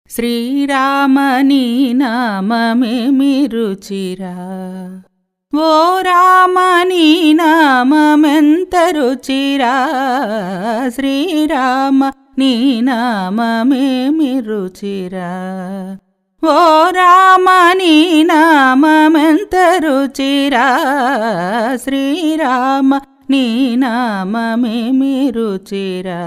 శ్రీరామని నామమేమి రుచిరా, ఓ రామని నామమెంత రుచిరా, శ్రీరామ నీ నామమేమి రుచిరా, ఓ రామని నామమెంత రుచిరా, శ్రీరామ నీ నామమేమి రుచిరా.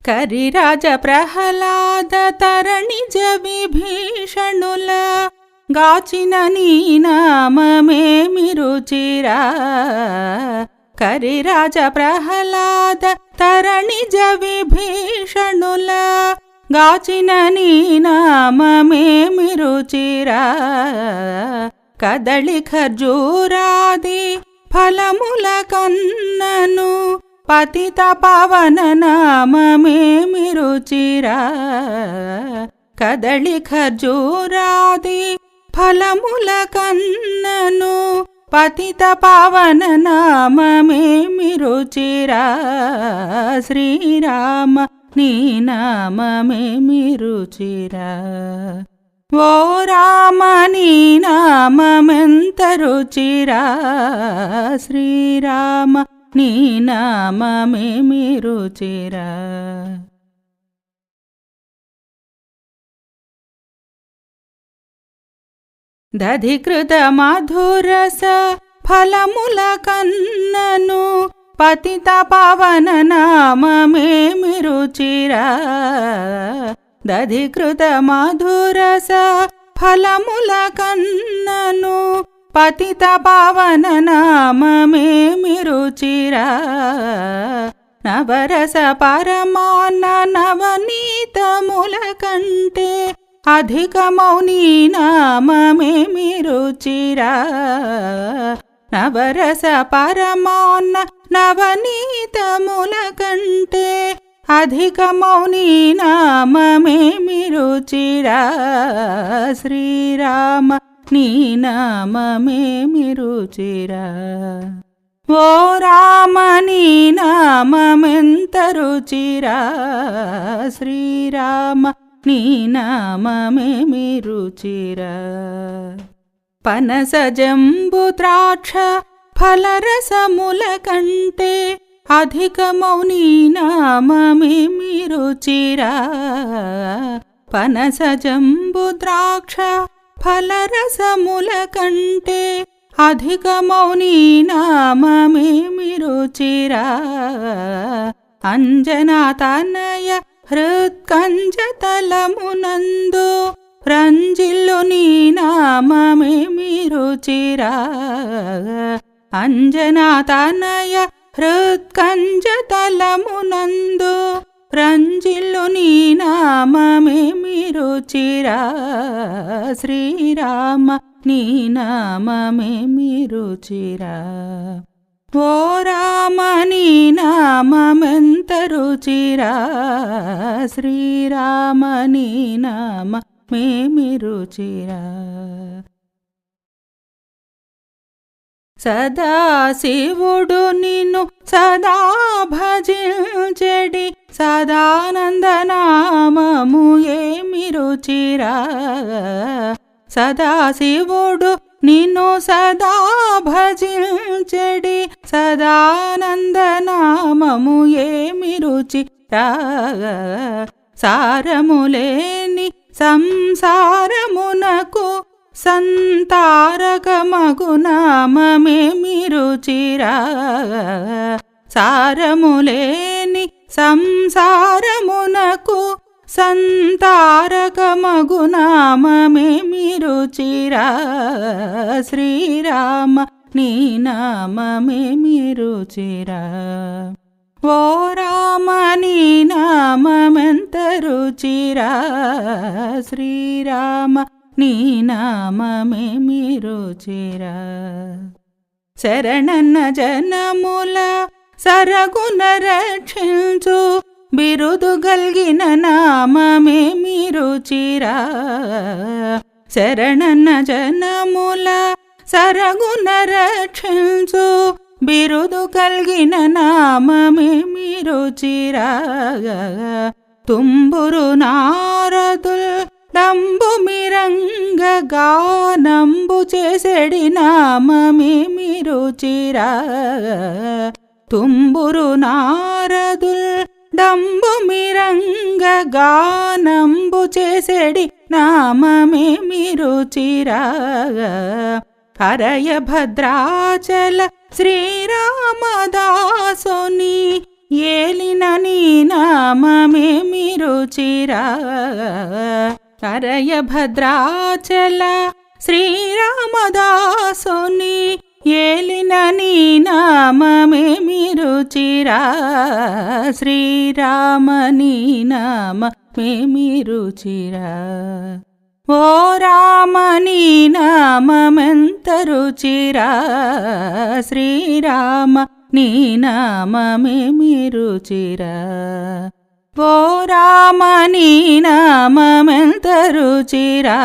కరిరాజ ప్రహ్లాద తరణిజ విభీషణుల గాచిన నీ నామమేమి రుచిరా, కరిరాజ ప్రహ్లాద తరణిజ విభీషణుల గాచిన నీ నామమేమి రుచిరా. కదళి ఖర్జూరాది ఫలముల కన్నను పతిత పవన నామమేమి రుచిరా, కదళి ఖర్జూరాది ఫలముల కన్నను పతిత పవన నామమేమి రుచిరా, శ్రీరామ నీ నామమేమి రుచిరా, ఓ రామ నీ నామమెంత రుచిరా, శ్రీరామ నీ నామమేమి రుచిరా. దధికృత మధురస ఫలముల కన్నను పతిత పవన నామమేమి రుచిరా, దధికృత మధురస ఫలముల కన్నను పతిత పవన నామమేమి రుచిరా. నవరస పరమాన్న నవనీతముల కంటే అధికమౌని నామమేమి రుచిరా, నవరస పరమాన్న నవనీతముల కంటే అధికమౌని నామమేమి రుచిరా, శ్రీరామ నీ నామమేమి రుచిరా, ఓ రామ నీ నామమెంత రుచిరా, శ్రీరామ నీ నామమేమి రుచిరా. పనస జంబు ద్రాక్ష ఫలరసముల కంటే అధికమౌని నామమేమి రుచిరా, పనస జంబు ద్రాక్ష ఫలరసముల కంటే అధికమౌని నామమేమి రుచిరా. అంజనాతనయ హృత్కంజతలమునందు రంజిల్లు నీ నామమేమి రుచిరా, అంజనాతనయ హృత్కంజతలమునందు రంజిల్లు నీ నామమేమి రుచిరా, శ్రీరామ నీ నామమేమి రుచిరా, ఓ రామ నీ నామమెంత రుచిరా, శ్రీరామ నీ నామమేమి రుచిరా. సదాశివుడు నిన్ను సదా భజించెడి సదానందనామము ఏమి రుచిరా, సదాశివుడు నిన్ను సదా భజించెడి సదానందనామము ఏమి రుచిరా. సారములేని సంసారమునకు సంతారకమగు నామమేమి రుచిరా, సారములేని సంసారమునకు సంతారకమగు నామమేమి రుచిరా, శ్రీరామ నీ నామమేమి రుచిరా, ఓ రామ నీ నామమెంత రుచిరా, శ్రీరామ నీ నామమేమి రుచిరా. శరణన్న జనముల సరగున రక్షించు బిరుదు గల్గిన నామమేమి రుచిరా, శరణన్న జనముల సరగున రక్షించు బిరుదు కల్గిన నామమేమి రుచిరా. తుంబురు నారదు గానంబు చేసెడి నామమేమి రుచిరా తుంబురు నారదుల్ డంబు మిరంగ గానంబు చేసెడి నామమేమి రుచిరా హరయ భద్రాచల శ్రీరామదాసుని ఏలిన నీ నామమేమి రుచిరా హరయ భద్రాచల శ్రీరామదాసుని ఏలిన నీ నామమేమి రుచిరా శ్రీరామ నీ నామమేమి రుచిరా ఓ రామ నీ నామమెంత రుచిరా శ్రీరామ నీ నామమేమి రుచిరా ఓ రామ నీ నామమెంత రుచిరా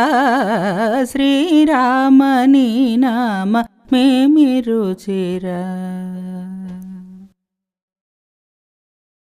శ్రీరామ నీ నామమేమి రుచిరా